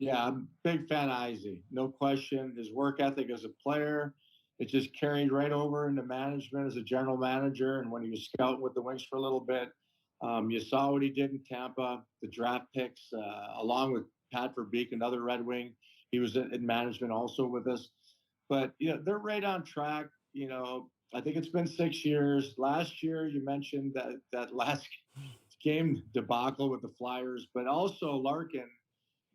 Yeah, I'm a big fan of Izzy. No question. His work ethic as a player, it just carried right over into management as a general manager. And when he was scouting with the Wings for a little bit, you saw what he did in Tampa, the draft picks, along with Pat Verbeek, another Red Wing. He was in management also with us. But, they're right on track. I think it's been 6 years. Last year, you mentioned that last game debacle with the Flyers, but also Larkin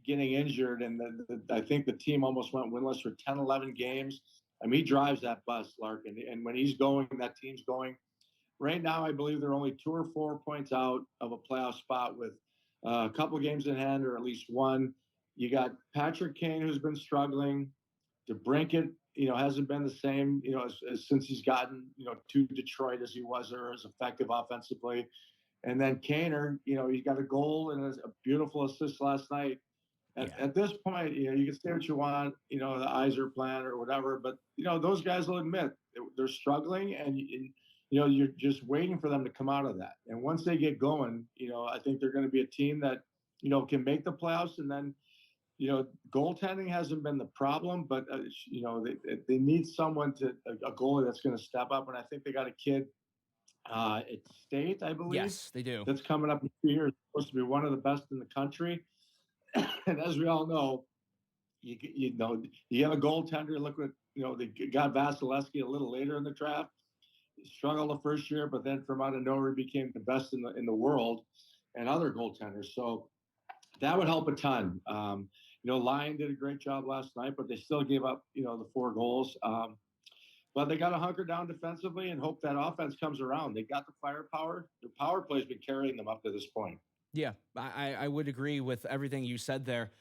getting injured, and I think the team almost went winless for 10, 11 games. I mean, he drives that bus, Larkin, and when he's going, that team's going. Right now, I believe they're only 2 or 4 points out of a playoff spot with a couple games in hand, or at least one. You got Patrick Kane, who's been struggling. DeBrincat, hasn't been the same, as since he's gotten, to Detroit as he was, or as effective offensively. And then Kaner, he got a goal and a beautiful assist last night. At this point, you can say what you want, the Yzer-plan or whatever, but those guys will admit they're struggling, and you're just waiting for them to come out of that. And once they get going, I think they're going to be a team that can make the playoffs. And then goaltending hasn't been the problem, but they need someone a goalie that's going to step up. And I think they got a kid at State, I believe. Yes, they do. That's coming up in 2 years. Supposed to be one of the best in the country. And as we all know, you have a goaltender. Look what they got Vasilevsky a little later in the draft. He struggled the first year, but then from out of nowhere he became the best in the world, and other goaltenders. So that would help a ton. Lyon did a great job last night, but they still gave up the 4 goals. But they got to hunker down defensively and hope that offense comes around. They got the firepower. Their power play has been carrying them up to this point. Yeah, I would agree with everything you said there.